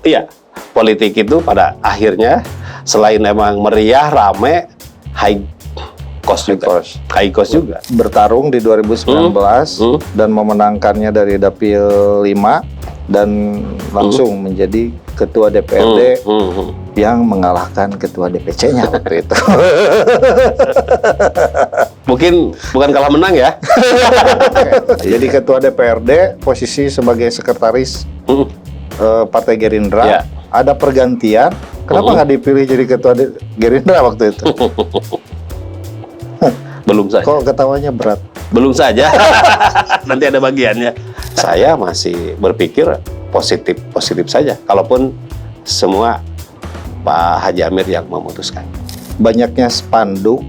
Iya, politik itu pada akhirnya selain emang meriah, rame, high cost juga. High cost juga. Bertarung di 2019 dan memenangkannya dari Dapil 5 dan langsung menjadi ketua DPRD yang mengalahkan ketua DPC-nya waktu itu. Mungkin bukan kalah menang ya. Jadi ketua DPRD, posisi sebagai sekretaris Partai Gerindra. Ya. Ada pergantian. Kenapa nggak dipilih jadi ketua Gerindra waktu itu? Belum saja. Kok ketawanya berat? Belum saja. Nanti ada bagiannya. Saya masih berpikir positif saja. Kalaupun semua Pak Haji Amir yang memutuskan. Banyaknya spanduk,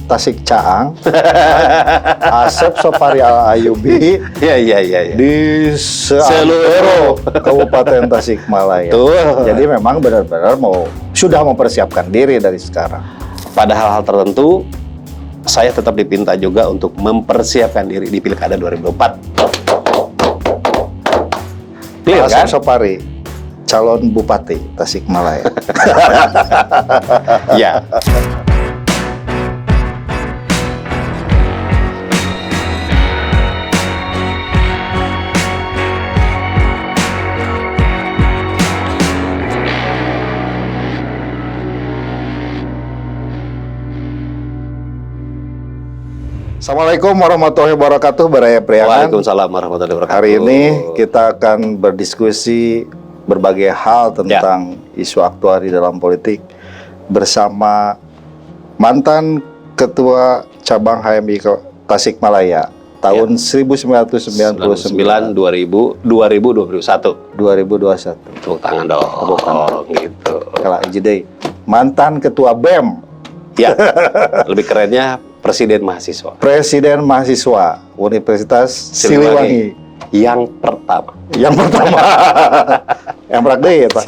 Tasik Caang, Asep Sopari Al Ayubi Iya. di seluruh Kabupaten Tasikmalaya. Tuh. Jadi memang benar-benar sudah mempersiapkan diri dari sekarang. Pada hal-hal tertentu, saya tetap dipinta juga untuk mempersiapkan diri di Pilkada 2024. Clear kan? Asep Sopari, calon Bupati Tasikmalaya. Ya. Assalamualaikum warahmatullahi wabarakatuh, Baraya Priangan. Waalaikumsalam warahmatullahi wabarakatuh. Hari ini kita akan berdiskusi berbagai hal tentang isu aktual di dalam politik bersama mantan Ketua Cabang HMI Tasikmalaya tahun 1999 2021. 2021. Tepuk tangan dong. Gitu. Kalau Ijidai, mantan Ketua BEM. Ya, lebih kerennya Presiden Mahasiswa. Presiden Mahasiswa Universitas Siliwangi. Yang pertama. Yang pertama. Yang berakde ya, Pak.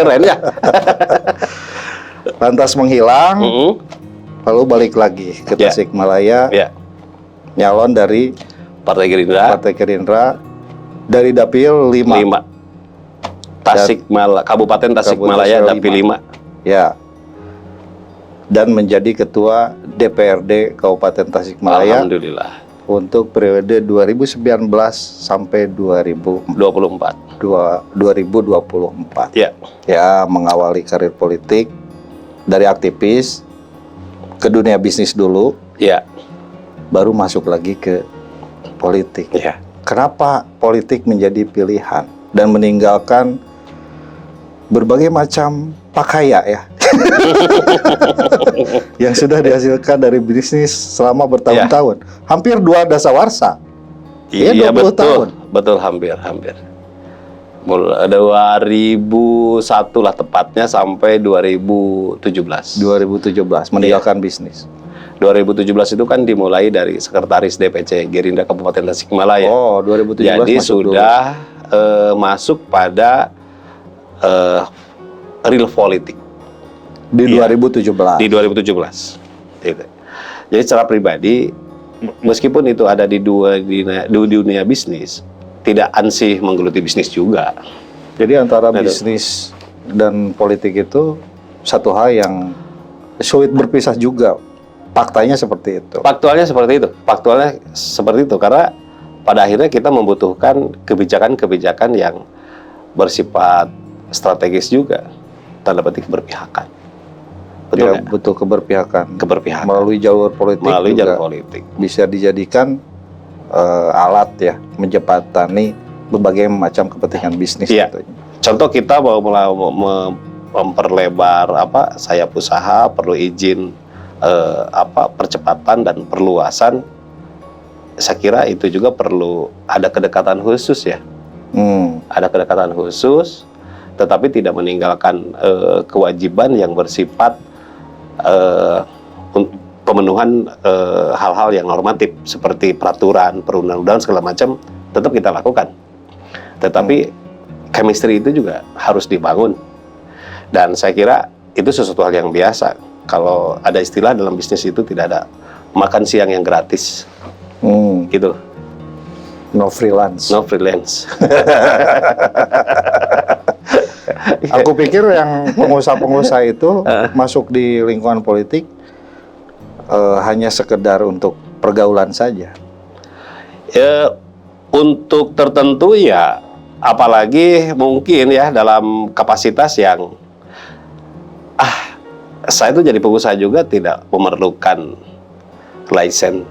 Keren ya. Lantas menghilang, lalu balik lagi ke Tasikmalaya. Ya. Nyalon dari Partai Gerindra. Partai Gerindra dari Dapil 5. Kabupaten Tasikmalaya Dapil 5. Ya. Dan menjadi ketua DPRD Kabupaten Tasikmalaya. Alhamdulillah. Untuk periode 2019 sampai 2024. Ya. Ya, mengawali karir politik dari aktivis ke dunia bisnis dulu. Ya. Baru masuk lagi ke politik. Ya. Kenapa politik menjadi pilihan dan meninggalkan berbagai macam pakaya ya yang sudah dihasilkan dari bisnis selama bertahun-tahun, hampir 2 dasawarsa. Iya, 20 tahun. Betul, hampir. Mulai 2001 lah tepatnya sampai 2017. 2017 meninggalkan bisnis. 2017 itu kan dimulai dari sekretaris DPC Gerindra Kabupaten Tasikmalaya. Oh, 2017 jadi masuk sudah masuk pada real politik di 2017. Di 2017. Gitu. Jadi secara pribadi, meskipun itu ada di dunia bisnis, tidak ansih menggeluti bisnis juga. Jadi antara bisnis dan politik itu satu hal yang sulit berpisah juga. Faktanya seperti itu. Faktualnya seperti itu karena pada akhirnya kita membutuhkan kebijakan-kebijakan yang bersifat strategis juga, tanda petik berpihakan. Betul ya, betul, keberpihakan melalui jalur politik bisa dijadikan alat ya menjembatani berbagai macam kepentingan bisnis. Ya. Contoh kita mau memperlebar sayap usaha, perlu izin percepatan dan perluasan. Saya kira itu juga perlu ada kedekatan khusus ya. Ada kedekatan khusus, tetapi tidak meninggalkan kewajiban yang bersifat pemenuhan hal-hal yang normatif seperti peraturan, perundang-undangan segala macam tetap kita lakukan. Tetapi chemistry itu juga harus dibangun. Dan saya kira itu sesuatu hal yang biasa. Kalau ada istilah dalam bisnis itu tidak ada makan siang yang gratis. Gitu. No freelance. No freelance. Aku pikir yang pengusaha-pengusaha itu masuk di lingkungan politik hanya sekedar untuk pergaulan saja. Ya, untuk tertentu ya, apalagi mungkin ya dalam kapasitas yang saya itu jadi pengusaha juga tidak memerlukan lisensi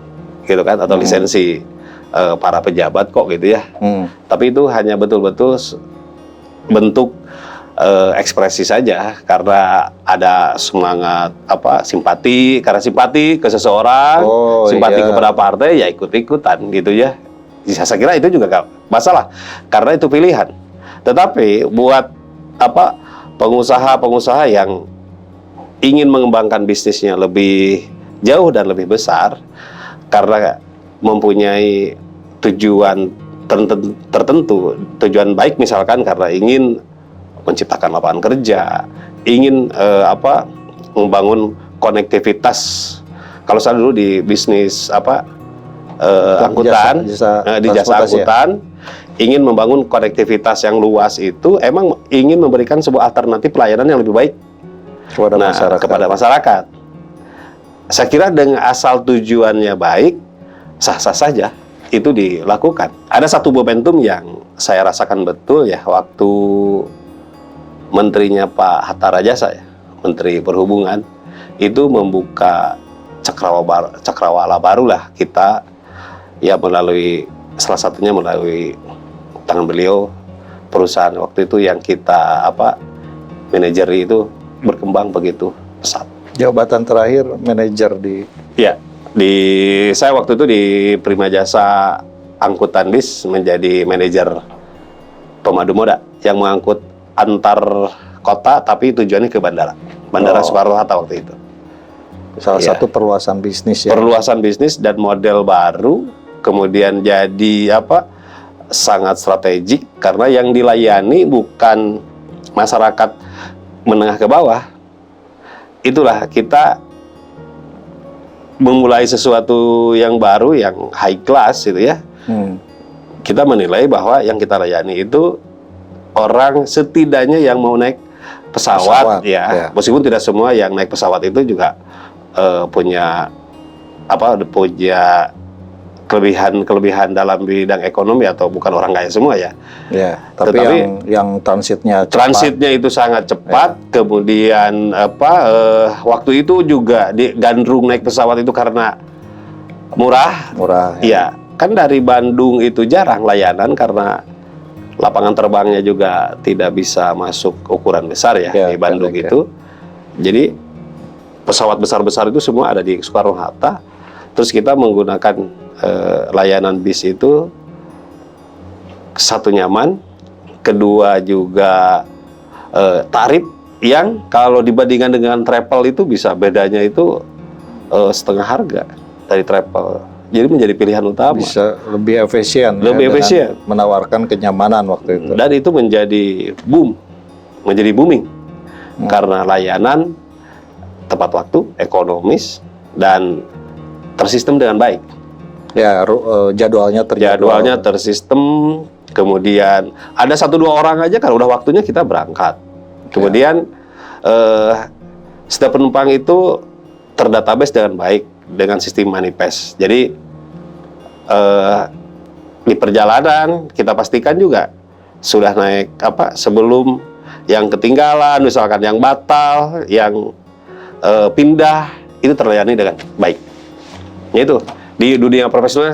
gitu kan, atau lisensi para pejabat kok gitu ya. Tapi itu hanya betul-betul bentuk ekspresi saja, karena ada semangat simpati, karena simpati ke seseorang, simpati kepada partai, ya ikut-ikutan gitu ya. Saya kira itu juga gak masalah, karena itu pilihan. Tetapi buat pengusaha-pengusaha yang ingin mengembangkan bisnisnya lebih jauh dan lebih besar, karena mempunyai tujuan tertentu, tujuan baik misalkan karena ingin menciptakan lapangan kerja, ingin membangun konektivitas. Kalau saya dulu di bisnis angkutan, di jasa angkutan, ingin membangun konektivitas yang luas itu, emang ingin memberikan sebuah alternatif pelayanan yang lebih baik kepada masyarakat. Saya kira dengan asal tujuannya baik, sah-sah saja itu dilakukan. Ada satu momentum yang saya rasakan betul ya, waktu menterinya Pak Hatta Rajasa ya, Menteri Perhubungan, itu membuka cakrawala baru lah kita ya, melalui salah satunya melalui tangan beliau, perusahaan waktu itu yang kita manajeri itu berkembang begitu pesat. Jabatan terakhir manajer di... Ya, saya waktu itu di Prima Jasa Angkutan Bis menjadi manajer pemadu moda yang mengangkut antar kota tapi tujuannya ke Bandara Soekarno-Hatta waktu itu. Salah satu perluasan bisnis ya. Perluasan bisnis dan model baru, kemudian jadi sangat strategik karena yang dilayani bukan masyarakat menengah ke bawah. Itulah kita memulai sesuatu yang baru, yang high class gitu ya. Kita menilai bahwa yang kita layani itu orang setidaknya yang mau naik pesawat ya. Meskipun tidak semua yang naik pesawat itu juga punya kelebihan dalam bidang ekonomi atau bukan orang kaya semua ya. Ya, tapi yang transitnya cepat. Transitnya itu sangat cepat. Ya. Kemudian waktu itu juga digandrung naik pesawat itu karena murah. Murah. Ya. Kan dari Bandung itu jarang layanan karena lapangan terbangnya juga tidak bisa masuk ukuran besar ya di Bandung itu. Jadi pesawat besar-besar itu semua ada di Soekarno-Hatta. Terus kita menggunakan layanan bis itu, satu nyaman, kedua juga tarif yang kalau dibandingkan dengan travel itu bisa bedanya itu setengah harga dari travel. Jadi menjadi pilihan utama. Bisa lebih efisien. Lebih efisien. Menawarkan kenyamanan waktu itu. Dan itu menjadi booming karena layanan tepat waktu, ekonomis dan tersistem dengan baik. Ya, jadwalnya tersistem. Kemudian ada 1-2 orang aja kan udah waktunya kita berangkat. Kemudian setiap penumpang itu terdatabase dengan baik dengan sistem manifest. Jadi di perjalanan kita pastikan juga sudah naik sebelum yang ketinggalan, misalkan yang batal, yang pindah itu terlayani dengan baik. Itu di dunia profesional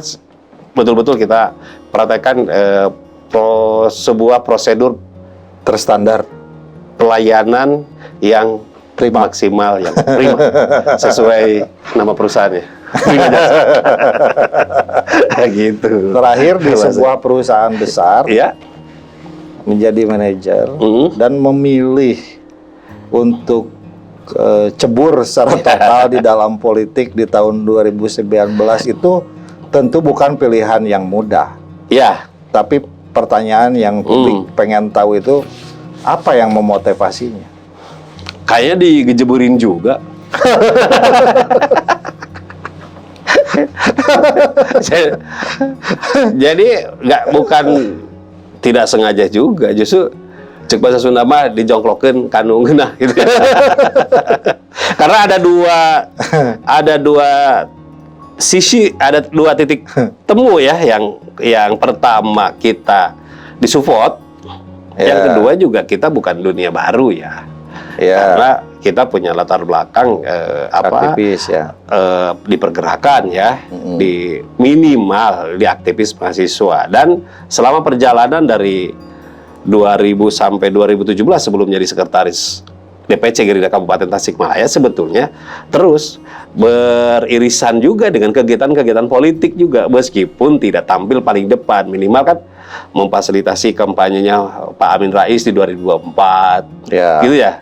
betul-betul kita praktekkan sebuah prosedur terstandar pelayanan yang maksimal, yang prima sesuai nama perusahaannya. Prima Jasa. Gitu. Terakhir di sebuah perusahaan besar, menjadi manajer dan memilih untuk cebur secara total di dalam politik di tahun 2019 itu tentu bukan pilihan yang mudah. Ya. Tapi pertanyaan yang publik pengen tahu itu apa yang memotivasinya? Kayaknya digejeburin juga. Jadi bukan tidak sengaja juga, justru Cek bahasa Sunda mah dijongklokeun kanu ngeunah gitu. Karena ada dua sisi, ada dua titik temu ya. Yang pertama kita disupport, yang kedua juga kita bukan dunia baru ya. Karena kita punya latar belakang aktivis ya, di pergerakan ya, di minimal di aktivis mahasiswa. Dan selama perjalanan dari 2000 sampai 2017 sebelum jadi sekretaris DPC Gerindra Kabupaten Tasikmalaya, sebetulnya terus beririsan juga dengan kegiatan-kegiatan politik juga, meskipun tidak tampil paling depan, minimal kan memfasilitasi kampanyenya Pak Amin Rais di 2024, gitu ya.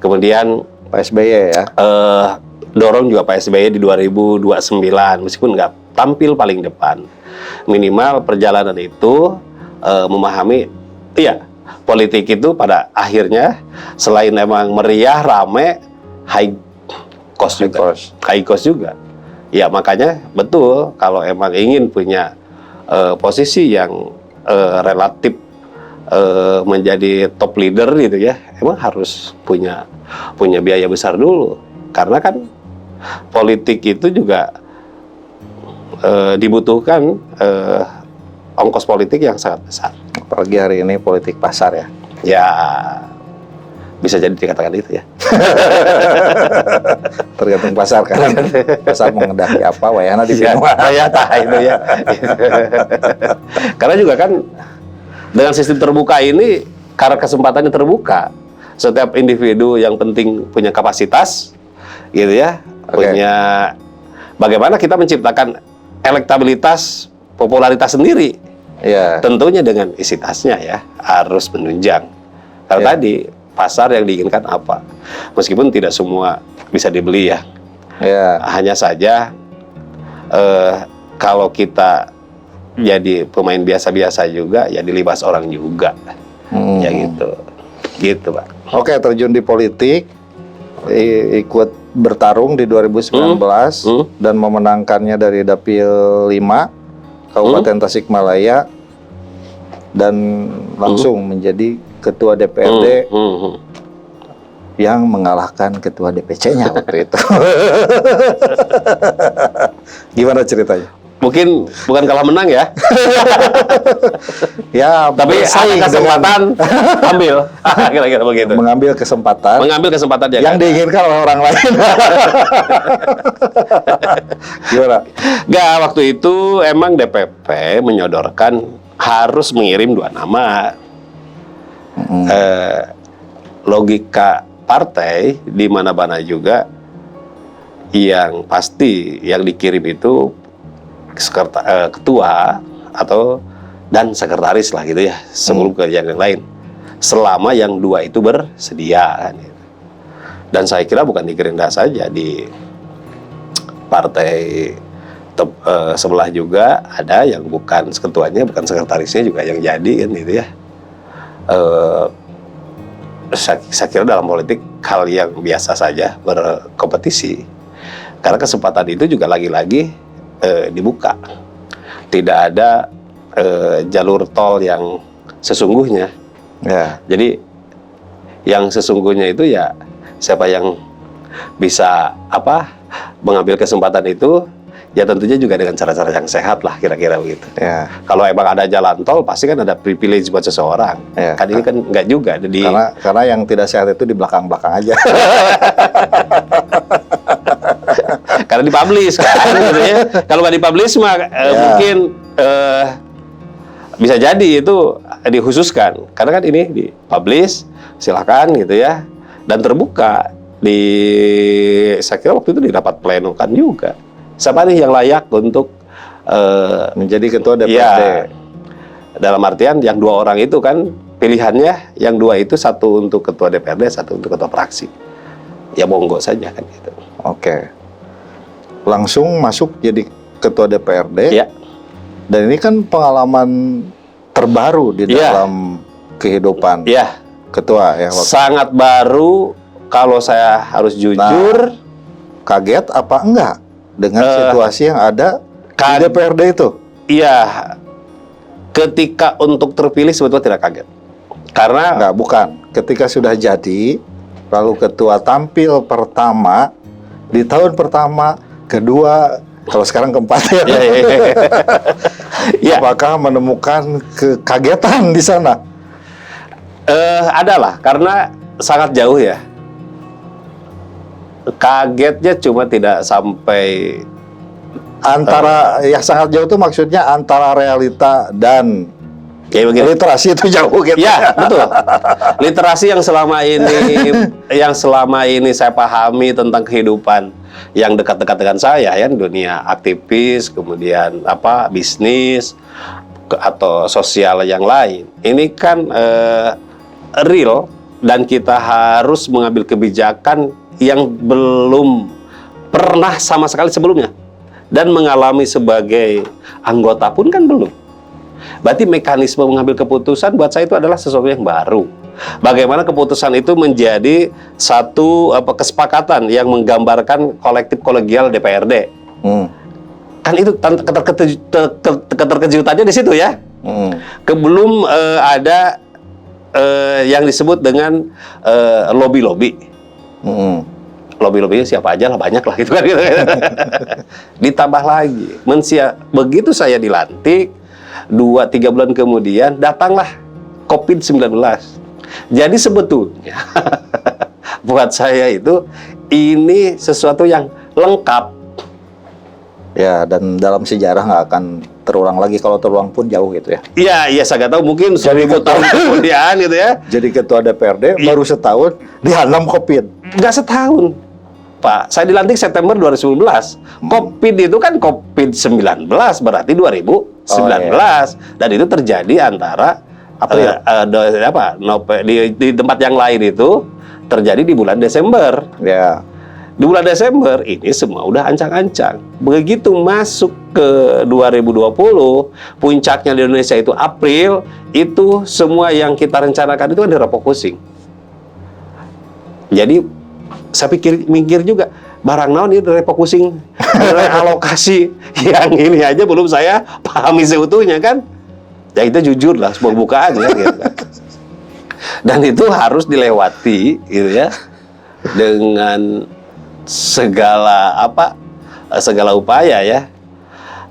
Kemudian Pak SBY ya, dorong juga Pak SBY di 2029, meskipun nggak tampil paling depan. Minimal perjalanan itu memahami, iya, politik itu pada akhirnya selain emang meriah, rame, high cost juga. Ya makanya betul kalau emang ingin punya posisi yang relatif menjadi top leader gitu ya, emang harus punya biaya besar dulu. Karena kan politik itu juga dibutuhkan ongkos politik yang sangat besar. Apalagi hari ini politik pasar ya. Ya, bisa jadi dikatakan itu ya. Tergantung pasar kan. Pasar mengendaki apa, wayana di sini. Ya, itu ya. Karena juga kan dengan sistem terbuka ini, karena kesempatannya terbuka, setiap individu yang penting punya kapasitas, gitu ya, punya bagaimana kita menciptakan elektabilitas, popularitas sendiri. Ya. Tentunya dengan isi tasnya ya harus menunjang. Kalau tadi pasar yang diinginkan apa? Meskipun tidak semua bisa dibeli ya. Hanya saja kalau kita jadi pemain biasa-biasa juga ya dilibas orang juga. Ya gitu Pak. Oke, terjun di politik, ikut bertarung di 2019 dan memenangkannya dari Dapil 5 Kabupaten Tasikmalaya dan langsung menjadi ketua DPRD yang mengalahkan ketua DPC-nya waktu itu. Gimana ceritanya? Mungkin bukan kalah menang ya. Ya, tapi ada kesempatan ambil. Kira-kira begitu. Mengambil kesempatan yang diinginkan oleh orang lain. Gimana? Nggak, waktu itu emang DPP menyodorkan harus mengirim 2 nama. Logika partai di mana-mana juga yang pasti yang dikirim itu ketua atau dan sekretaris lah gitu ya, sebelum ke yang lain. Selama yang 2 itu bersedia kan. Dan saya kira bukan di Gerindra saja, di partai sebelah juga ada yang bukan ketuanya, bukan sekretarisnya juga yang jadi kan gitu ya. Saya kira dalam politik hal yang biasa saja berkompetisi. Karena kesempatan itu juga lagi-lagi dibuka. Tidak ada jalur tol yang sesungguhnya. Jadi yang sesungguhnya itu ya siapa yang bisa mengambil kesempatan itu, ya tentunya juga dengan cara-cara yang sehat lah, kira-kira begitu. Kalau emang ada jalan tol pasti kan ada privilege buat seseorang. Kan ini kan enggak juga. Jadi karena yang tidak sehat itu di belakang-belakang aja. Karena dipublish kan, gitu ya. Kalau nggak dipublish mah mungkin bisa jadi itu dikhususkan. Karena kan ini dipublish, silakan gitu ya, dan terbuka saya kira waktu itu di rapat pleno kan juga. Siapa nih yang layak untuk menjadi ketua DPRD? Ya, dalam artian yang 2 orang itu kan pilihannya, yang 2 itu 1 untuk ketua DPRD, 1 untuk ketua fraksi. Ya monggo saja kan gitu. Oke. Langsung masuk jadi ketua DPRD. Ya. Dan ini kan pengalaman terbaru di dalam kehidupan ketua ya. Sangat baru, kalau saya harus jujur. Kaget apa enggak dengan situasi yang ada di DPRD itu? Iya. Ketika untuk terpilih sebetulnya tidak kaget. Karena Enggak, bukan. Ketika sudah jadi, lalu ketua tampil pertama di tahun pertama, kedua, kalau sekarang keempat ya. ya, ya, ya. Ya, Apakah menemukan kekagetan di sana? adalah karena sangat jauh ya. Kagetnya cuma tidak sampai Antara yang sangat jauh itu maksudnya antara realita dan kayak begini. literasi itu jauh gitu. Ya, betul. Literasi yang selama ini saya pahami tentang kehidupan yang dekat-dekat dengan saya ya, dunia aktivis, kemudian bisnis atau sosial yang lain. Ini kan real dan kita harus mengambil kebijakan yang belum pernah sama sekali sebelumnya dan mengalami sebagai anggota pun kan belum. Berarti mekanisme mengambil keputusan buat saya itu adalah sesuatu yang baru. Bagaimana keputusan itu menjadi satu kesepakatan yang menggambarkan kolektif kolegial DPRD. Kan itu keterkejutannya di situ ya. Belum ada yang disebut dengan lobby-lobby. Lobby-lobby siapa aja lah, banyak lah gitu kan. Ditambah lagi, begitu saya dilantik, 2-3 bulan kemudian datanglah COVID-19. Jadi sebetulnya buat saya itu ini sesuatu yang lengkap. Ya, dan dalam sejarah nggak akan terulang lagi. Kalau terulang pun jauh gitu ya. Iya, saya nggak tahu, mungkin 1000 tahun kemudian gitu ya. Jadi ketua DPRD baru setahun dihantam COVID. Nggak setahun, Pak. Saya dilantik September 2019. COVID itu kan COVID-19, berarti 2019. Dan itu terjadi antara April. di tempat yang lain itu terjadi di bulan Desember. Ya. Di bulan Desember ini semua udah ancang-ancang. Begitu masuk ke 2020, puncaknya di Indonesia itu April, itu semua yang kita rencanakan itu kan direfocusing. Jadi saya mikir juga, barang naon ini refocusing, alokasi yang ini aja belum saya pahami seutuhnya kan. Ya itu jujur lah, sebuah bukaan ya gitu kan. Dan itu harus dilewati gitu ya, dengan segala upaya ya.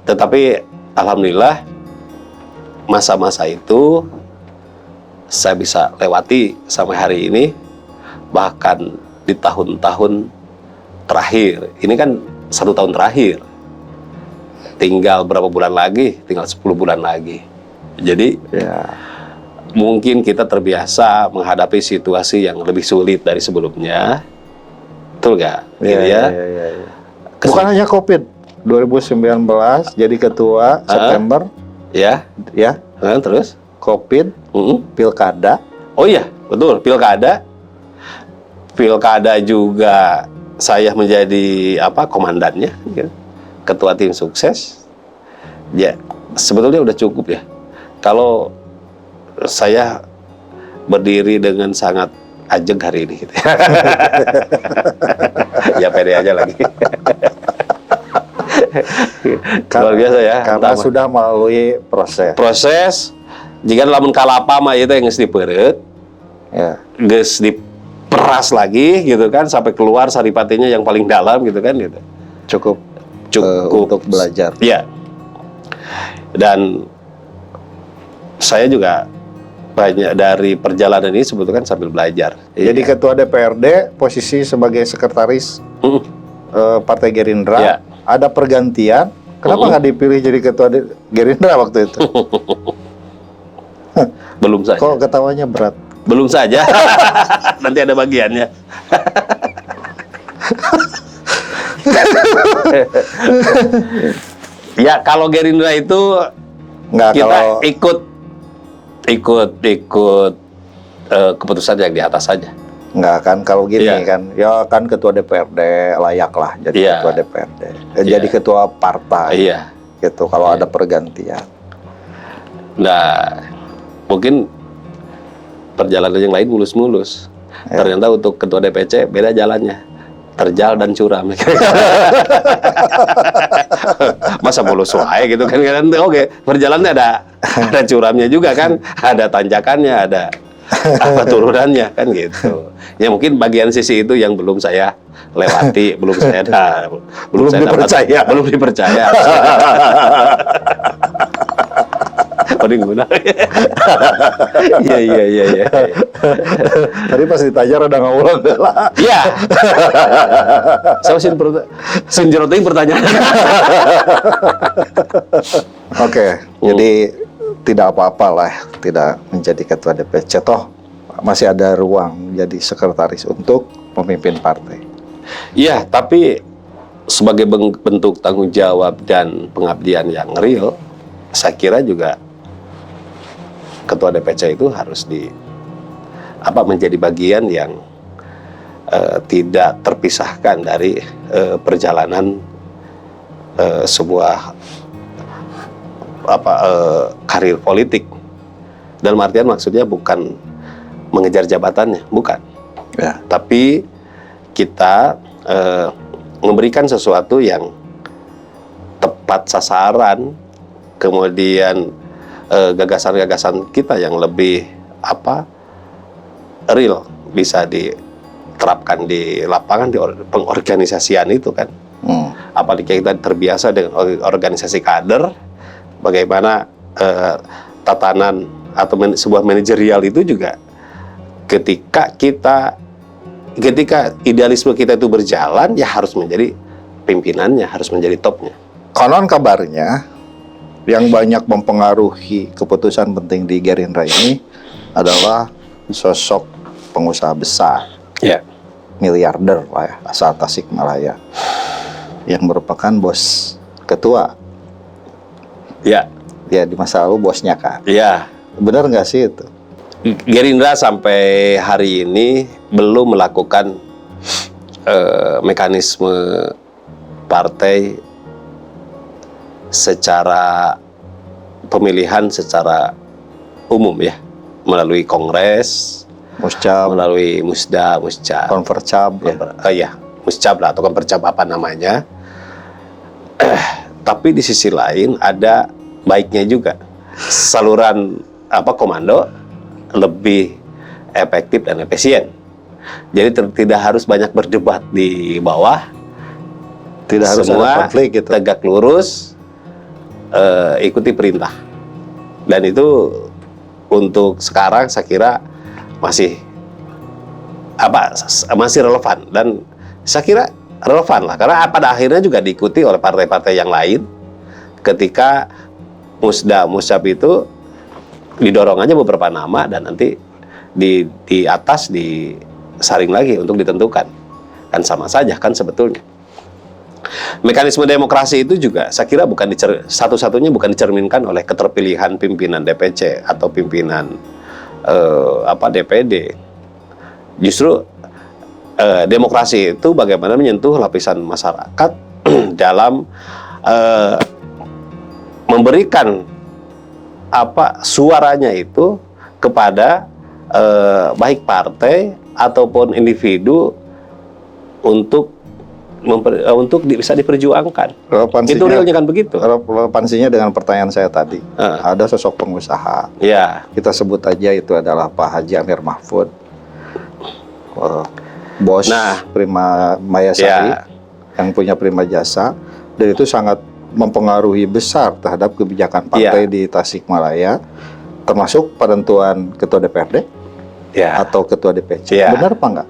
Tetapi alhamdulillah masa-masa itu saya bisa lewati sampai hari ini. Bahkan di tahun-tahun terakhir, ini kan 1 tahun terakhir, tinggal berapa bulan lagi, tinggal 10 bulan lagi. Jadi Ya. mungkin kita terbiasa menghadapi situasi yang lebih sulit dari sebelumnya. Betul nggak? Gitu ya. Bukan hanya COVID. 2019 jadi ketua September. Ya. Ya. Terus? COVID, pilkada. Oh iya, betul. Pilkada juga saya menjadi komandannya, gitu. Ketua tim sukses. Ya, sebetulnya udah cukup ya. Kalau saya berdiri dengan sangat ajeg hari ini gitu. Ya pede aja lagi. Luar biasa ya. Karena sudah melalui proses. Jika lamun kalapa mah itu yang geus dipeureut. Ya. Geus diperas lagi gitu kan sampai keluar saripatinya yang paling dalam gitu kan gitu. Cukup untuk belajar. Iya. Dan saya juga banyak dari perjalanan ini sebetulnya kan sambil belajar. Jadi ketua DPRD posisi sebagai sekretaris Partai Gerindra. Ya. Ada pergantian. Kenapa nggak dipilih jadi ketua Gerindra waktu itu? Belum saja. Kok ketawanya berat? Belum saja. Nanti ada bagiannya. Ya kalau Gerindra itu Nggak, kita kalau ikut keputusan yang di atas saja. nggak kan kalau gini Iya. kan, ya kan ketua DPRD layak lah jadi Iya. ketua DPRD, jadi ketua partai, Iya. gitu. Kalau ada pergantian, Nah, mungkin perjalanan yang lain mulus-mulus. Ya. Ternyata untuk ketua DPC beda jalannya, terjal dan curam. Masa mulus wae gitu kan? Oke, perjalanannya ada curamnya juga kan, ada tanjakannya, ada apa turunannya kan gitu. Ya mungkin bagian sisi itu yang belum saya lewati, belum saya Belum dipercaya. belum dipercaya. Oh, ini gimana? Iya. Tadi pas ditanya rada ngawur lah. Iya. Saya sinjeroting pertanyaan. Oke, jadi tidak apa-apa lah, tidak menjadi ketua DPC, toh masih ada ruang jadi sekretaris untuk memimpin partai. Iya, tapi sebagai bentuk tanggung jawab dan pengabdian yang real, saya kira juga ketua DPC itu harus menjadi bagian yang tidak terpisahkan dari perjalanan sebuah karir politik. Dalam artian maksudnya bukan mengejar jabatannya, bukan. Ya. Tapi kita memberikan sesuatu yang tepat sasaran, kemudian gagasan-gagasan kita yang lebih real bisa diterapkan di lapangan, di pengorganisasian itu kan. Apalagi kita terbiasa dengan organisasi kader, bagaimana tatanan atau sebuah manajerial itu juga ketika idealisme kita itu berjalan, ya harus menjadi pimpinannya, harus menjadi topnya. Konon kabarnya yang banyak mempengaruhi keputusan penting di Gerindra ini adalah sosok pengusaha besar, miliarder lah ya, asal Tasikmalaya, yang merupakan bos ketua. Ya, di masa lalu bosnya kan. Ya. Benar nggak sih itu? Gerindra sampai hari ini belum melakukan mekanisme partai secara pemilihan secara umum ya, melalui kongres, melalui musda, konvercap, muscap lah atau konvercap apa namanya. Tapi di sisi lain ada baiknya juga, saluran komando lebih efektif dan efisien. Jadi tidak harus banyak berdebat di bawah, tidak harus semua ada konflik gitu. Tegak lurus, ikuti perintah. Dan itu untuk sekarang saya kira masih relevan, dan saya kira relevan lah, karena pada akhirnya juga diikuti oleh partai-partai yang lain. Ketika muscap itu didorong aja beberapa nama, dan nanti di atas disaring lagi untuk ditentukan, kan sama saja kan sebetulnya. Mekanisme demokrasi itu juga saya kira satu-satunya bukan dicerminkan oleh keterpilihan pimpinan DPC atau pimpinan DPD. Justru demokrasi itu bagaimana menyentuh lapisan masyarakat dalam memberikan suaranya itu kepada baik partai ataupun individu untuk bisa diperjuangkan. Itu realnya kan begitu. Relevansinya dengan pertanyaan saya tadi. Ada sosok pengusaha. Ya. Kita sebut aja itu adalah Pak Haji Amir Mahfud, bos Prima Mayasari, yang punya Prima Jasa, dan itu sangat mempengaruhi besar terhadap kebijakan partai di Tasikmalaya, termasuk penentuan ketua DPRD atau ketua DPC. Benar apa enggak?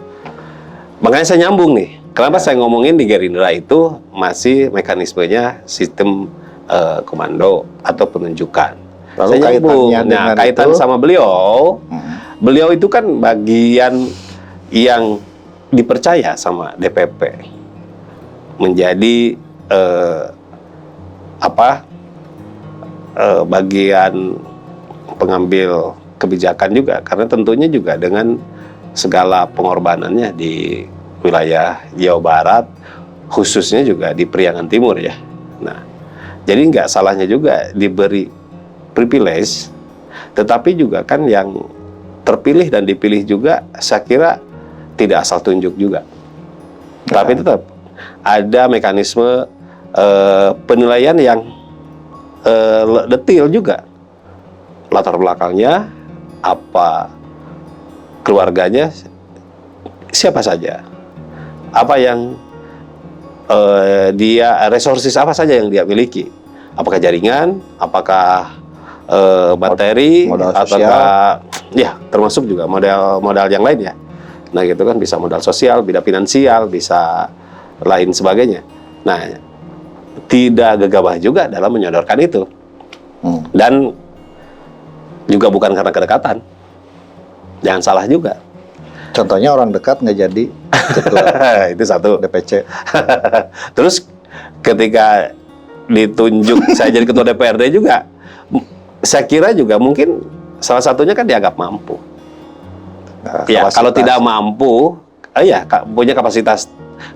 Makanya saya nyambung nih. Kenapa saya ngomongin di Gerindra itu masih mekanismenya sistem komando atau penunjukan. Lalu saya nyambung. Kaitan itu, sama beliau, beliau itu kan bagian yang dipercaya sama DPP menjadi bagian pengambil kebijakan juga, karena tentunya juga dengan segala pengorbanannya di wilayah Jawa Barat, khususnya juga di Priangan Timur ya. Nah, jadi nggak salahnya juga diberi privilege, tetapi juga kan yang terpilih dan dipilih juga saya kira tidak asal tunjuk juga. Tapi tetap ada mekanisme penilaian yang detail juga. Latar belakangnya apa, keluarganya siapa saja, apa yang resources apa saja yang dia miliki, apakah jaringan, apakah materi, modal ataukah ya termasuk juga modal yang lain ya. Nah gitu kan, bisa modal sosial, bidang finansial, bisa lain sebagainya. Nah tidak gegabah juga dalam menyodorkan itu. Dan juga bukan karena kedekatan. Jangan salah juga. Contohnya orang dekat nggak jadi ketua Itu satu. DPC. Terus ketika ditunjuk saya jadi ketua DPRD juga, saya kira juga mungkin salah satunya kan dianggap mampu. Nah, Ya, kalau kapasitas. tidak mampu, punya kapasitas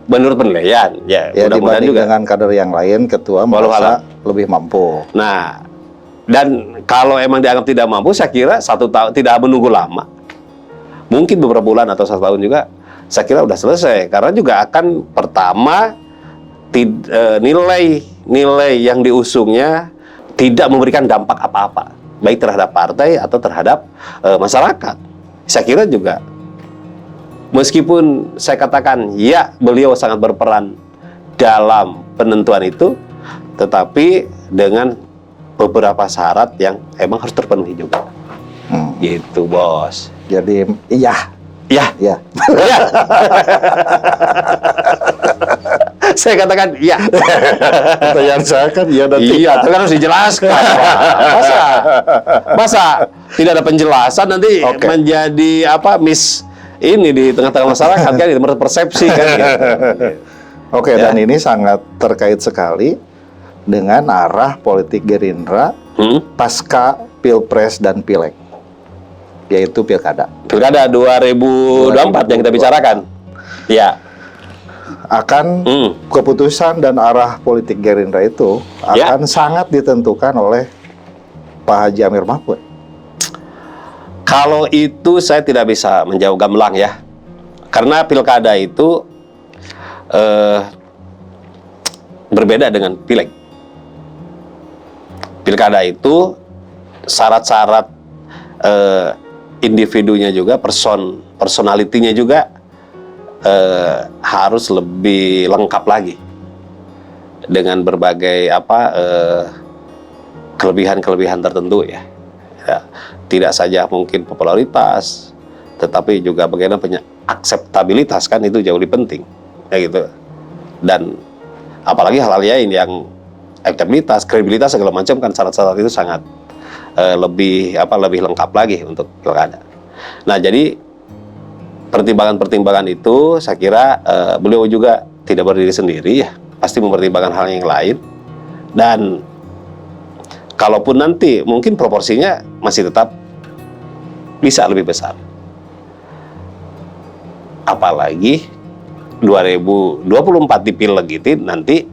menurut penilaian. Ya, Ya mudah-mudahan dibanding juga. dengan kader yang lain, ketua Walau merasa lebih mampu. Nah, dan kalau emang dianggap tidak mampu, saya kira 1 tahun tidak menunggu lama. Mungkin beberapa bulan atau 1 tahun juga, saya kira udah selesai. Karena juga akan pertama nilai yang diusungnya tidak memberikan dampak apa-apa, baik terhadap partai atau terhadap masyarakat. Saya kira juga, meskipun saya katakan ya beliau sangat berperan dalam penentuan itu, tetapi dengan beberapa syarat yang emang harus terpenuhi juga. Gitu, Bos. Jadi iya, Ya, ya. ya. Saya katakan iya. Pertanyaan saya kan iya dan Iya, tapi kan harus dijelaskan. Masa tidak ada penjelasan nanti Oke. menjadi ini di tengah-tengah masyarakat kan, itu persepsi kan. Gitu. Oke, Ya. dan ini sangat terkait sekali dengan arah politik Gerindra pasca Pilpres dan Pileg, yaitu Pilkada. Pilkada 2024 yang kita bicarakan. Ya. Akan keputusan dan arah politik Gerindra itu Ya. akan sangat ditentukan oleh Pak Haji Amir Mahfud. Kalau itu saya tidak bisa menjawab gamblang ya. Karena pilkada itu berbeda dengan pileg. Pilkada itu syarat-syarat individunya juga, personalitinya juga harus lebih lengkap lagi dengan berbagai kelebihan-kelebihan tertentu ya. Tidak saja mungkin popularitas, tetapi juga bagaimana punya akseptabilitas, kan itu jauh lebih penting ya gitu. Dan apalagi hal-hal lain yang akseptabilitas, kredibilitas segala macam, kan syarat-syarat itu sangat lebih lengkap lagi untuk pilkada. Nah, jadi pertimbangan-pertimbangan itu saya kira beliau juga tidak berdiri sendiri ya, pasti mempertimbangkan hal yang lain. Dan kalaupun nanti mungkin proporsinya masih tetap bisa lebih besar. Apalagi 2024 di Pileg itu nanti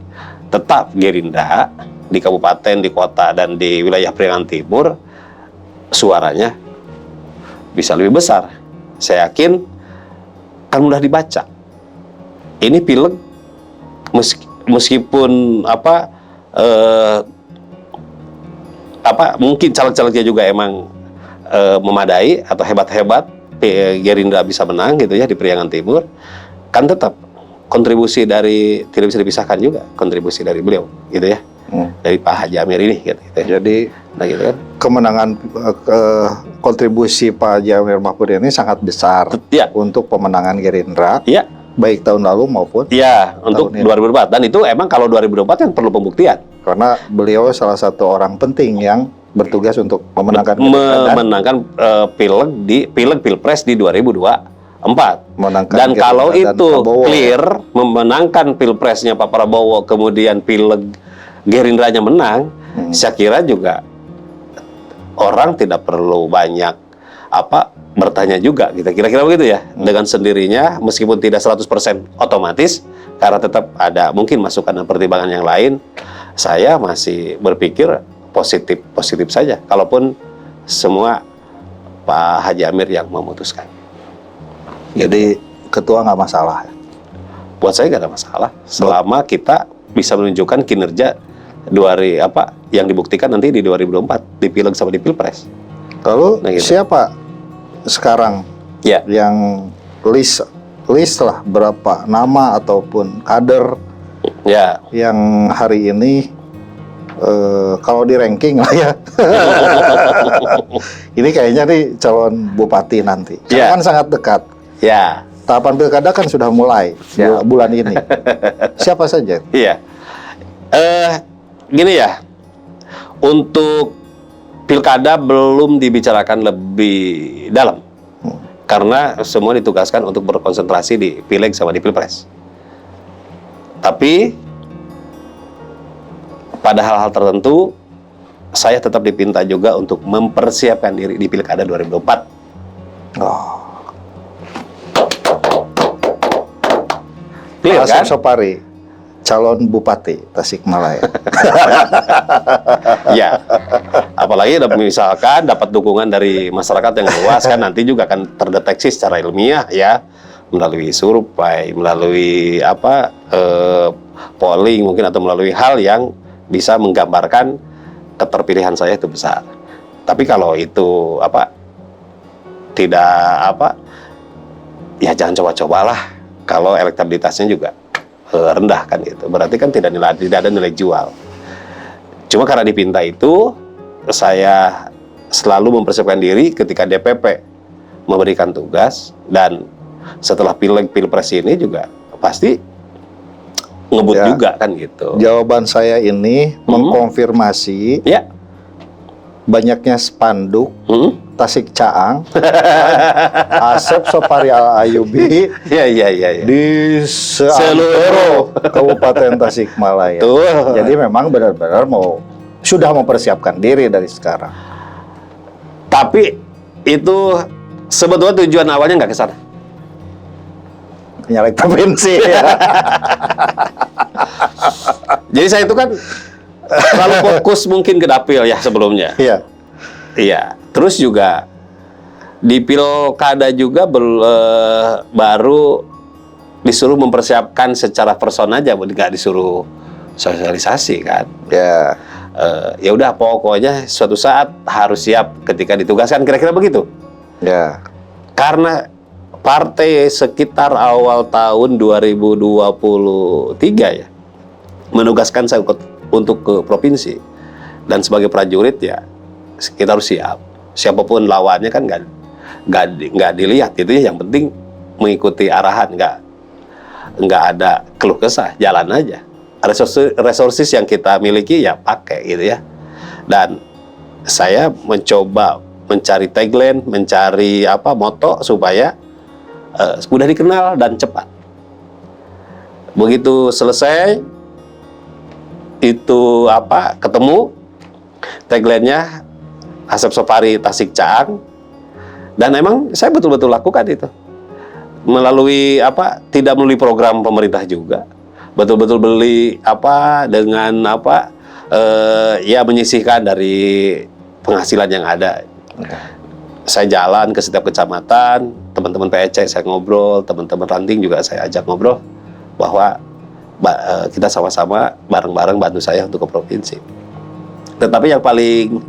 tetap Gerindra di kabupaten, di kota, dan di wilayah Priangan Timur suaranya bisa lebih besar. Saya yakin kan mudah dibaca. Ini Pileg meskipun mungkin caleg-calegnya juga emang memadai atau hebat-hebat, Gerindra bisa menang gitu ya di Priangan Timur, kan tetap kontribusi dari, tidak bisa dipisahkan juga kontribusi dari beliau gitu ya, dari Pak Haji Amir ini gitu ya. Jadi Nah gitu kan. kemenangan kontribusi Pak Haji Amir Mahfud ini sangat besar Ya. untuk pemenangan Gerindra, Iya, baik tahun lalu maupun iya untuk tahun ini. 2024, dan itu emang kalau 2024 yang perlu pembuktian. karena beliau salah satu orang penting yang bertugas untuk memenangkan Gerindra dan Memenangkan Pileg Pilpres di 2024. memenangkan Dan Gerindra kalau dan itu Prabowo. clear memenangkan Pilpresnya Pak Prabowo, kemudian Pileg Gerindranya menang, saya kira juga orang tidak perlu banyak bertanya juga, kita kira-kira begitu ya. Dengan sendirinya, meskipun tidak 100% otomatis, karena tetap ada mungkin masukan dan pertimbangan yang lain, saya masih berpikir positif saja, kalaupun semua Pak Haji Amir yang memutuskan. Jadi ketua nggak masalah. Buat saya nggak ada masalah, selama kita bisa menunjukkan kinerja yang dibuktikan nanti di 2024 di Pileg sama di Pilpres. Lalu Nah, gitu. siapa sekarang Ya. yang list lah berapa nama ataupun kader Ya. yang hari ini kalau di ranking lah ya. Ini kayaknya nih calon bupati nanti. Karena Ya. kan sangat dekat. Ya. Tahapan pilkada kan sudah mulai Ya. bulan ini. Siapa saja? Iya. Gini ya. Untuk pilkada belum dibicarakan lebih dalam. Karena semua ditugaskan untuk berkonsentrasi di pileg sama di pilpres. Tapi pada hal-hal tertentu saya tetap dipinta juga untuk mempersiapkan diri di pilkada 2024. Oh. Clear kan? Asep Sopari, calon bupati Tasikmalaya. Ya. Apalagi misalkan dapat dukungan dari masyarakat yang luas kan nanti juga akan terdeteksi secara ilmiah ya, melalui survei, melalui polling mungkin, atau melalui hal yang bisa menggambarkan keterpilihan saya itu besar. Tapi kalau itu ya jangan coba-cobalah kalau elektabilitasnya juga rendah kan gitu. Berarti kan tidak ada nilai jual. Cuma karena dipinta itu, saya selalu mempersiapkan diri ketika DPP memberikan tugas, dan setelah pileg pilpres ini juga pasti ngebut Ya. juga kan gitu. Jawaban saya ini mengkonfirmasi Ya. banyaknya spanduk Tasik Caang, Asep Sopari Al-Ayubi Ya. di seluruh Kabupaten Tasikmalaya. Tuh. Jadi memang benar-benar sudah mempersiapkan diri dari sekarang. Tapi itu sebetulnya tujuan awalnya nggak ke sana. Nyalek provinsi ya. Jadi saya itu kan terlalu fokus mungkin ke dapil ya sebelumnya. Iya. Iya. Terus juga di pilkada juga baru disuruh mempersiapkan secara person aja, nggak disuruh sosialisasi kan. Ya. Ya udah, pokoknya suatu saat harus siap ketika ditugaskan, kira-kira begitu. Ya. Karena partai sekitar awal tahun 2023 ya menugaskan saya untuk ke provinsi, dan sebagai prajurit ya kita harus siap. Siapapun lawannya kan nggak dilihat gitu ya. Yang penting mengikuti arahan, nggak ada keluh kesah, jalan aja. Resources yang kita miliki ya pakai gitu ya. Dan saya mencoba mencari tagline, mencari moto supaya mudah dikenal dan cepat. Begitu selesai itu ketemu tagline-nya Asep Sopari Tasik Caang, dan emang saya betul-betul lakukan itu melalui tidak melalui program pemerintah juga, betul-betul beli dengan ya menyisihkan dari penghasilan yang ada. Saya jalan ke setiap kecamatan, teman-teman PEC saya ngobrol, teman-teman ranting juga saya ajak ngobrol bahwa kita sama-sama bareng-bareng bantu saya untuk ke provinsi. Tetapi yang paling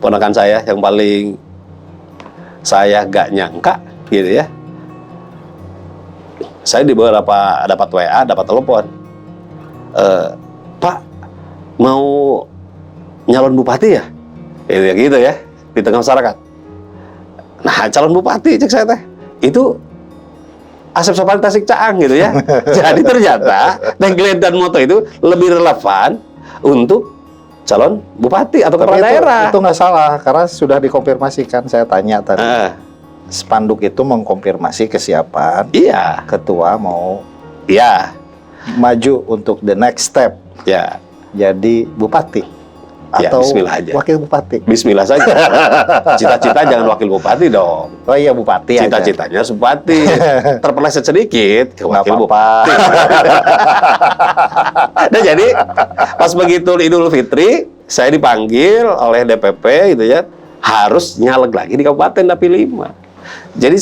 ponakan saya yang paling saya gak nyangka gitu ya, saya di beberapa dapat WA, dapat telepon, Pak mau nyalon bupati ya, gitu ya di tengah masyarakat. Nah, calon bupati cek saya teh itu Asep Sopari Tasik Caang gitu ya. Jadi ternyata tagline dan moto itu lebih relevan untuk calon bupati atau kepala daerah. Itu nggak salah, karena sudah dikonfirmasikan. Saya tanya tadi, spanduk itu mengkonfirmasi kesiapan. Iya. Ketua mau maju untuk the next step. Ya. Jadi bupati Ya, atau bismillah aja. wakil bupati. Bismillah saja. Cita-cita jangan wakil bupati dong. Oh iya, bupati aja. Cita-citanya bupati. Terpeleset sedikit ke Nggak wakil apa-apa. bupati. Nah, jadi pas begitu Idul Fitri, saya dipanggil oleh DPP gitu ya, harus nyaleg lagi di Kabupaten Dapil 5. Jadi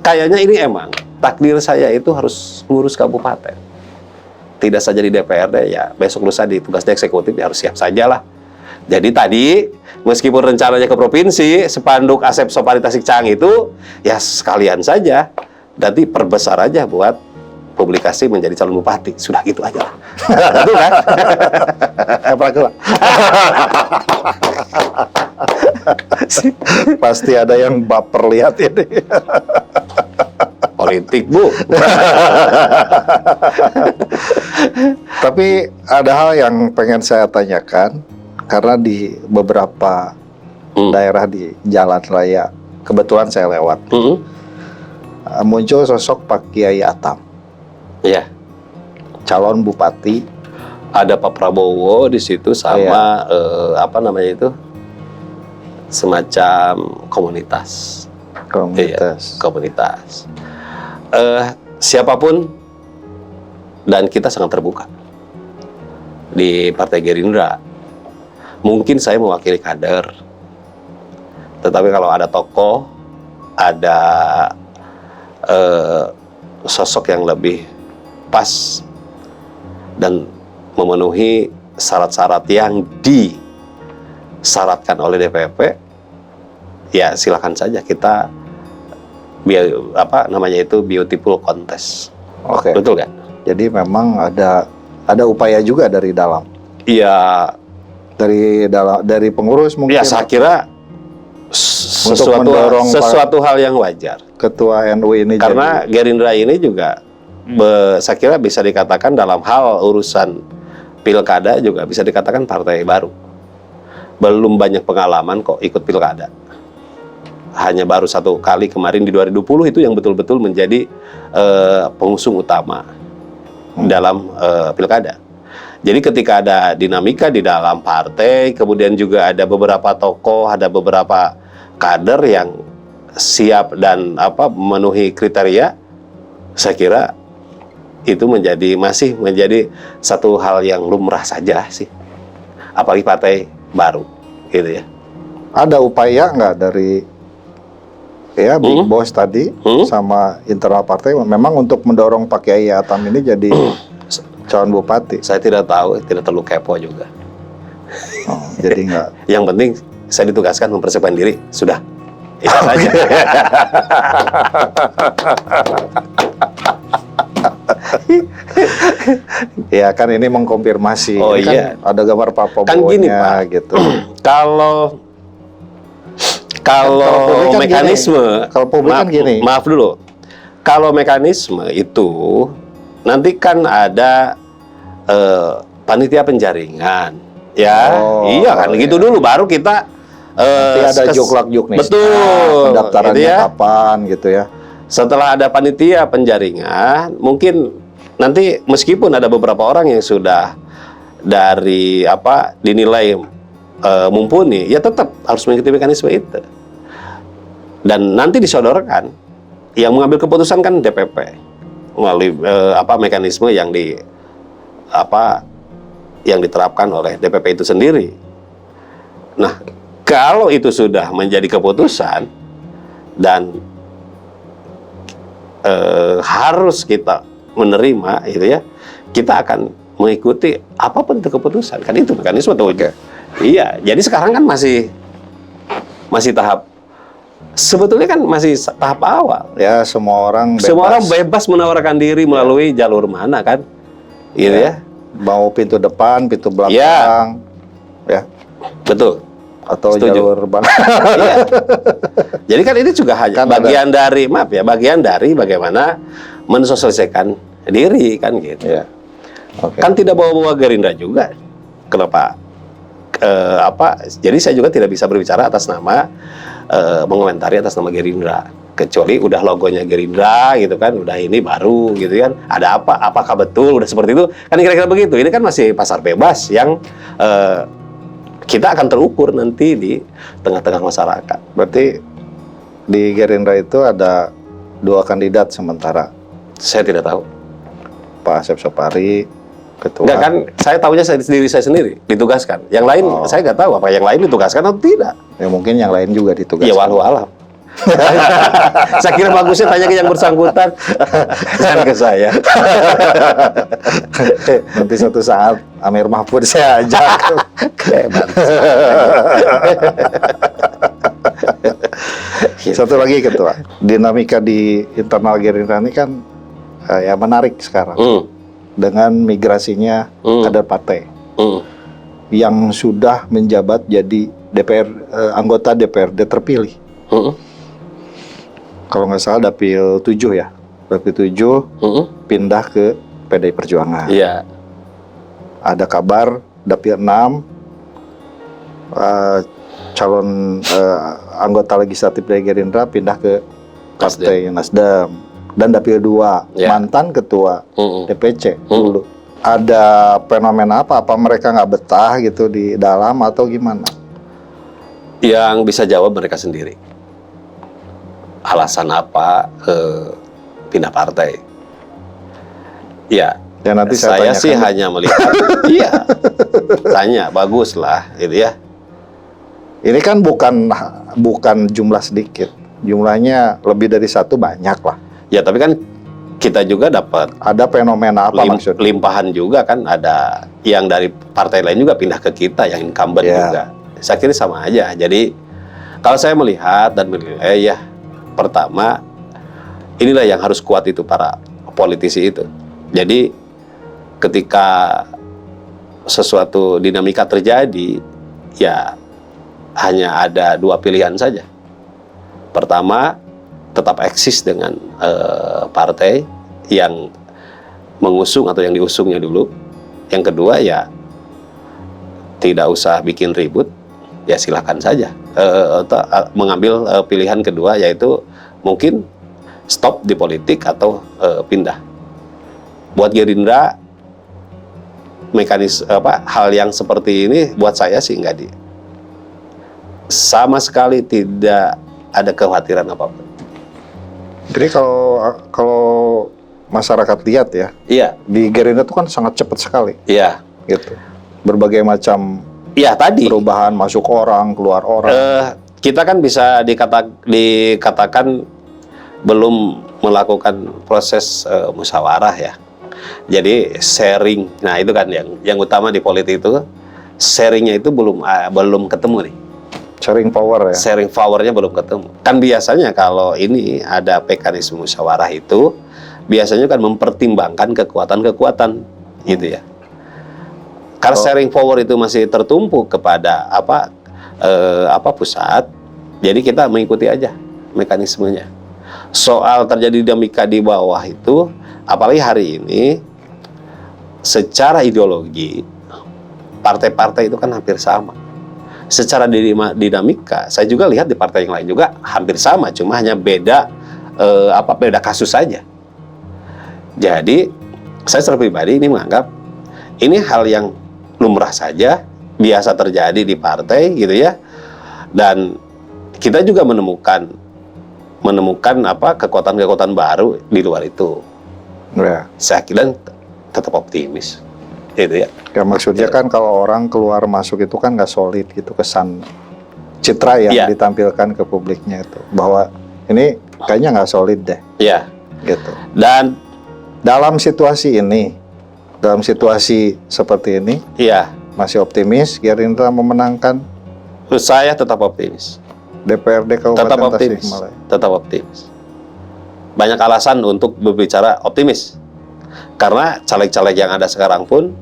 kayaknya ini emang takdir saya itu harus ngurus kabupaten. Tidak saja di DPRD ya, besok lusa di tugas eksekutif ya harus siap sajalah. Jadi tadi meskipun rencananya ke provinsi, spanduk Asep Sopari Tasikcang itu ya sekalian saja, nanti perbesar aja buat publikasi menjadi calon bupati. Sudah gitu aja lah. Betul kan? Pasti ada yang baper lihat ini. Politik, Bu. Tapi ada hal yang pengen saya tanyakan, karena di beberapa daerah di jalan raya, kebetulan saya lewat, muncul sosok Pak Kiai Atam, Iya. calon bupati. Ada Pak Prabowo di situ sama apa namanya itu? Semacam komunitas. Komunitas. Iya, komunitas. Siapapun, dan kita sangat terbuka di Partai Gerindra. Mungkin saya mewakili kader, tetapi kalau ada tokoh, ada sosok yang lebih pas dan memenuhi syarat-syarat yang disyaratkan oleh DPP, ya silakan saja kita beautiful contest. Oke. Betul kan? Jadi memang ada upaya juga dari dalam. Iya. Dari pengurus mungkin. Ya saya kira sesuatu hal yang wajar. Ketua NU ini Karena Gerindra ini juga saya kira bisa dikatakan dalam hal urusan pilkada juga bisa dikatakan partai baru. Belum banyak pengalaman kok ikut pilkada. Hanya baru 1 kali kemarin di 2020 itu yang betul-betul menjadi pengusung utama dalam pilkada. Jadi ketika ada dinamika di dalam partai, kemudian juga ada beberapa tokoh, ada beberapa kader yang siap dan memenuhi kriteria, saya kira itu masih menjadi satu hal yang lumrah saja sih. Apalagi partai baru, gitu ya. Ada upaya nggak dari Big Boss tadi sama internal partai memang untuk mendorong Pak Kiai Atam ini jadi calon bupati? Saya tidak tahu, tidak terlalu kepo juga. Oh, jadi nggak. Yang penting saya ditugaskan mempersiapkan diri, sudah. Itu saja. Ya kan ini mengkonfirmasi. Oh ini iya. Kan ada gambar Pak Prabowo-nya Kan gini Pak, gitu. Kalau mekanisme, kalau publik kan gini. Maaf dulu. Kalau mekanisme itu nanti kan ada panitia penjaringan, ya. Iya kan, gitu dulu baru kita nanti ada juklak-juknis. Betul. Pendaftarannya gitu ya. kapan gitu ya. Setelah ada panitia penjaringan, mungkin nanti meskipun ada beberapa orang yang sudah dari dinilai mumpuni, ya tetap harus mengikuti mekanisme itu. Dan nanti disodorkan, yang mengambil keputusan kan DPP melalui mekanisme yang diterapkan oleh DPP itu sendiri. Nah, kalau itu sudah menjadi keputusan dan harus kita menerima, gitu ya, kita akan mengikuti apapun itu keputusan. Kan itu mekanisme tuh. Oke. Iya, jadi sekarang kan masih tahap, sebetulnya kan masih tahap awal. Ya, semua orang bebas menawarkan diri melalui jalur mana kan, gitu ya. Mau pintu depan, pintu belakang, ya. Betul. Atau Setuju. jalur Iya. Jadi kan ini juga hanya bagian dari bagaimana mensosialisasikan diri kan gitu. Ya. Oke. Kan tidak bawa-bawa Gerindra juga. Kenapa? Jadi saya juga tidak bisa berbicara atas nama mengomentari atas nama Gerindra, kecuali udah logonya Gerindra gitu kan, udah ini baru gitu kan, ada apakah betul udah seperti itu kan, kira-kira begitu. Ini kan masih pasar bebas yang kita akan terukur nanti di tengah-tengah masyarakat. Berarti di Gerindra itu ada 2 kandidat sementara. Saya tidak tahu. Pak Asep Sopari, ketua. Enggak kan, saya tahunya diri saya sendiri ditugaskan. Yang lain saya nggak tahu apa yang lain ditugaskan atau tidak. Ya mungkin yang lain juga ditugaskan. Ya walau alam. Saya kira bagusnya tanya ke yang bersangkutan, jangan ke saya. Nanti suatu saat Amir Mahfud saya ajak. Hebat. Satu lagi Ketua, dinamika di internal Gerindra ini kan ya menarik sekarang. Dengan migrasinya kader partai yang sudah menjabat jadi anggota DPRD terpilih. Kalau nggak salah Dapil 7 ya. Dapil 7 pindah ke PDI Perjuangan. Iya. Ada kabar Dapil 6 calon anggota legislatif dari Gerindra pindah ke Partai Nasdem. Dan Dapil 2 mantan ketua DPC dulu. Ada fenomena apa? Apa mereka nggak betah gitu di dalam atau gimana? Yang bisa jawab mereka sendiri. Alasan apa pindah partai? Ya, nanti saya sih hanya melihat. Iya, tanya, bagus lah, gitu ya. Ini kan bukan jumlah sedikit, jumlahnya lebih dari satu banyak lah. Ya, tapi kan kita juga dapat. Ada fenomena apa maksudnya? Limpahan juga kan, ada yang dari partai lain juga pindah ke kita, yang incumbent juga. Saya kira sama aja. Jadi kalau saya melihat dan menilai ya, pertama inilah yang harus kuat itu para politisi itu. Jadi ketika sesuatu dinamika terjadi, ya hanya ada dua pilihan saja. Pertama, tetap eksis dengan partai yang mengusung atau yang diusungnya dulu. Yang kedua ya tidak usah bikin ribut, ya silakan saja mengambil pilihan kedua, yaitu mungkin stop di politik atau pindah. Buat Gerindra hal yang seperti ini buat saya sih sama sekali tidak ada kekhawatiran apapun. Jadi kalau masyarakat lihat ya, di Gerindra itu kan sangat cepat sekali. Iya. Gitu. Berbagai macam tadi perubahan, masuk orang, keluar orang. Kita kan bisa dikatakan belum melakukan proses musyawarah ya. Jadi sharing, nah itu kan yang utama di politik itu, sharingnya itu belum ketemu nih. Sharing power ya. Sharing powernya belum ketemu. Kan biasanya kalau ini ada mekanisme musyawarah itu biasanya kan mempertimbangkan kekuatan-kekuatan gitu ya. Karena sharing power itu masih tertumpu kepada pusat, jadi kita mengikuti aja mekanismenya. Soal terjadi dinamika di bawah itu, apalagi hari ini, secara ideologi partai-partai itu kan hampir sama. Secara dinamika, saya juga lihat di partai yang lain juga hampir sama, cuma hanya beda kasus saja. Jadi saya secara pribadi ini menganggap ini hal yang lumrah saja, biasa terjadi di partai gitu ya. Dan kita juga menemukan kekuatan-kekuatan baru di luar itu. Ya. Saya kira tetap optimis. Gitu ya. Ya maksudnya kan kalau orang keluar masuk itu kan nggak solid gitu, kesan citra yang ditampilkan ke publiknya itu bahwa ini kayaknya nggak solid deh. Iya. Gitu. Dan dalam situasi seperti ini, masih optimis Gerindra memenangkan? Saya tetap optimis. DPRD Kabupaten Tasikmalaya. Tetap optimis. Banyak alasan untuk berbicara optimis. Karena caleg-caleg yang ada sekarang pun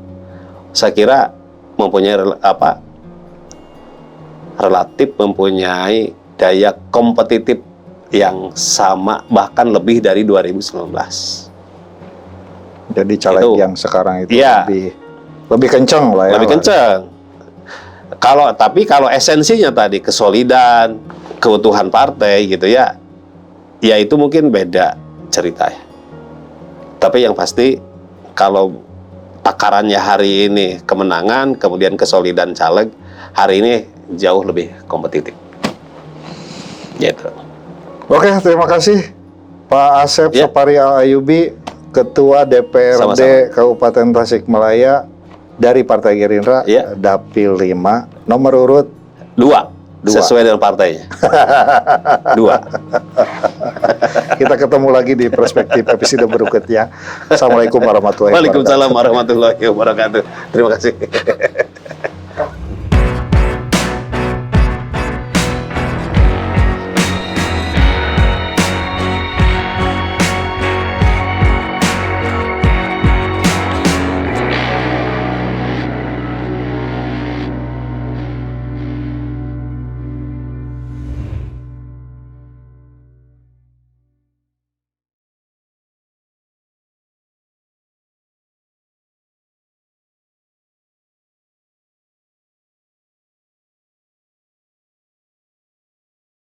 saya kira relatif mempunyai daya kompetitif yang sama, bahkan lebih dari 2019. Jadi caleg yang sekarang itu lebih kencang lah ya. Lebih kencang. Tapi kalau esensinya tadi kesolidan, keutuhan partai gitu ya itu mungkin beda cerita ya. Tapi yang pasti kalau takarannya hari ini kemenangan, kemudian kesolidan caleg, hari ini jauh lebih kompetitif. Gitu. Oke, terima kasih Pak Asep Sapari Al-Ayyubi, Ketua DPRD Kabupaten Tasikmalaya dari Partai Gerindra, Dapil 5, nomor urut 2. 2. Sesuai dengan partainya. 2. Kita ketemu lagi di perspektif episode berikutnya. Assalamualaikum warahmatullahi wabarakatuh. Waalaikumsalam warahmatullahi wabarakatuh. Terima kasih.